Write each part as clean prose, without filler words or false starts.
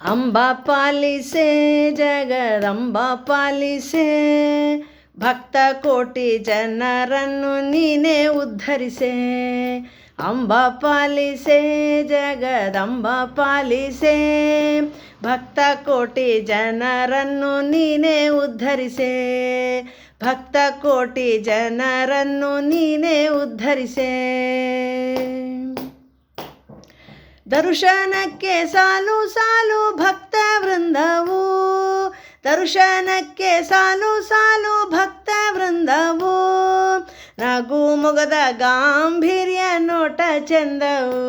ಅಂಬಾ ಪಾಲಿಸೆ ಜಗದಂಬಾ ಪಾಲಿಸೆ, ಭಕ್ತ ಕೋಟಿ ಜನರನ್ನು ನೀನೇ ಉದ್ಧರಿಸೆ. ಅಂಬಾ ಪಾಲಿಸೆ ಜಗದಂಬಾ ಪಾಲಿಸೆ, ಭಕ್ತ ಕೋಟಿ ಜನರನ್ನು ನೀನೇ ಉದ್ಧರಿಸೆ. ಭಕ್ತ ಕೋಟಿ ಜನರನ್ನು ನೀನೇ ಉದ್ಧರಿಸೆ. ದರ್ಶನಕ್ಕೆ ಸಾಲು ಸಾಲು ಭಕ್ತ ವೃಂದವು, ದರ್ಶನಕ್ಕೆ ಸಾಲು ಸಾಲು ಭಕ್ತ ವೃಂದವು, ನಗು ಮೊಗದ ಗಾಂಭೀರ್ಯ ನೋಟ ಚಂದವು,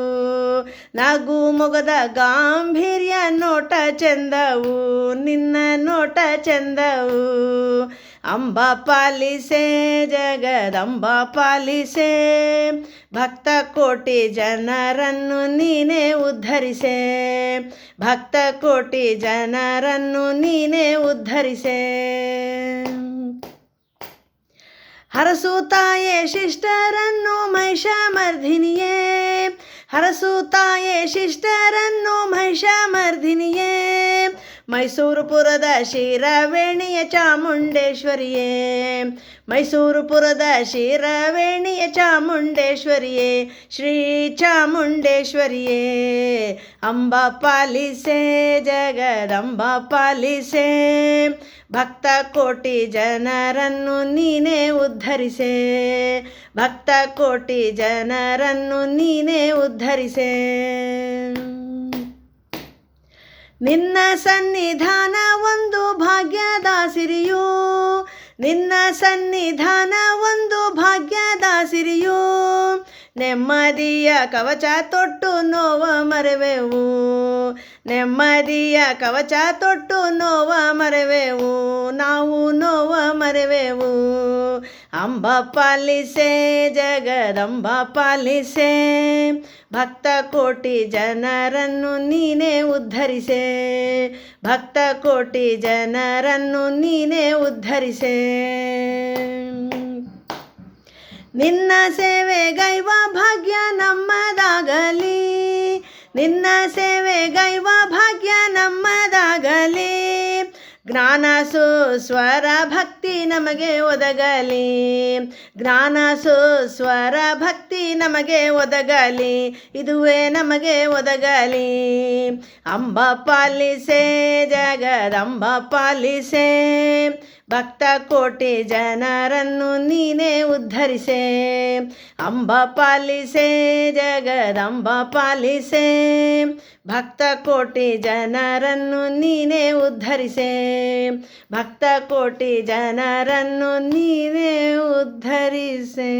ನಗು ಮೊಗದ ಗಾಂಭೀರ್ಯ ನೋಟ ಚಂದವು, ನಿನ್ನ ನೋಟ ಚಂದವು. ಅಂಬಾ ಪಾಲಿಸೆ ಜಗದಂಬಾ ಪಾಲಿಸೆ, ಭಕ್ತ ಕೋಟಿ ಜನರನ್ನು ನೀನೇ ಉದ್ಧರಿಸೆ. ಭಕ್ತ ಕೋಟಿ ಜನರನ್ನು ನೀನೇ ಉದ್ಧರಿಸೆ. ಹರಸುತ್ತಾಯೇ ಶಿಷ್ಟರನ್ನು ಮಹಿಷಮರ್ಧಿನಿಯೇ, ಹರಸುತ್ತಾಯೇ ಶಿಷ್ಟರನ್ನು ಮಹಿಷಮರ್ಧಿನಿಯೇ, ಮೈಸೂರುಪುರದ ಶ್ರೀರವೇಣಿಯ ಚಾಮುಂಡೇಶ್ವರಿಯೇ, ಮೈಸೂರುಪುರದ ಶ್ರೀರವೇಣಿಯ ಚಾಮುಂಡೇಶ್ವರಿಯೇ, ಶ್ರೀ ಚಾಮುಂಡೇಶ್ವರಿಯೇ. ಅಂಬಾ ಪಾಲಿಸೆ ಜಗದಂಬಾ ಪಾಲಿಸೆ, ಭಕ್ತ ಕೋಟಿ ಜನರನ್ನು ನೀನೇ ಉದ್ಧರಿಸೆ. ಭಕ್ತ ಕೋಟಿ ಜನರನ್ನು ನೀನೇ ಉದ್ಧರಿಸೆ. ನಿನ್ನ ಸನ್ನಿಧಾನ ಒಂದು ಭಾಗ್ಯದ ಸಿರಿಯು, ನಿನ್ನ ಸನ್ನಿಧಾನ ಒಂದು ಭಾಗ್ಯದ ಸಿರಿಯು, ನೆಮ್ಮದಿಯ ಕವಚ ತೊಟ್ಟು ನೋವ ಮರೆವೆವು, ನೆಮ್ಮದಿಯ ಕವಚ ತೊಟ್ಟು ನೋವ ಮರೆವೆವು, ನಾವು ನೋವ ಮರೆವೆವು. ಅಂಬಾ ಪಾಲಿಸೆ ಜಗದಂಬಾ ಪಾಲಿಸೆ, ಭಕ್ತ ಕೋಟಿ ಜನರನ್ನು ನೀನೇ ಉದ್ಧರಿಸೆ. ಭಕ್ತ ಕೋಟಿ ಜನರನ್ನು ನೀನೇ ಉದ್ಧರಿಸೆ. ನಿನ್ನ ಸೇವೆಗೈವ ಭಾಗ್ಯ ನಮ್ಮದಾಗಲಿ, ನಿನ್ನ ಸೇವೆಗೈವ ಭಾಗ್ಯ ನಮ್ಮದಾಗಲಿ, ಜ್ಞಾನ ಸುಸ್ವರ ಭಕ್ತಿ ನಮಗೆ ಒದಗಲಿ, ಜ್ಞಾನ ಸುಸ್ವರ ಭಕ್ತಿ ನಮಗೆ ಒದಗಲಿ, ಇದುವೇ ನಮಗೆ ಒದಗಲಿ. ಅಂಬಾ ಪಾಲಿಸೆ ಜಗದಂಬಾ ಪಾಲಿಸೆ, ಭಕ್ತ ಕೋಟಿ ಜನರನ್ನು ನೀನೇ ಉದ್ಧರಿಸೆ. ಅಂಬಾ ಪಾಲಿಸೆ ಜಗದಂಬಾ ಪಾಲಿಸೆ, ಭಕ್ತ ಕೋಟಿ ಜನರನ್ನು ನೀನೇ ಉದ್ಧರಿಸೆ. ಭಕ್ತ ಕೋಟಿ ಜನರನ್ನು ನೀನೇ ಉದ್ಧರಿಸೆ.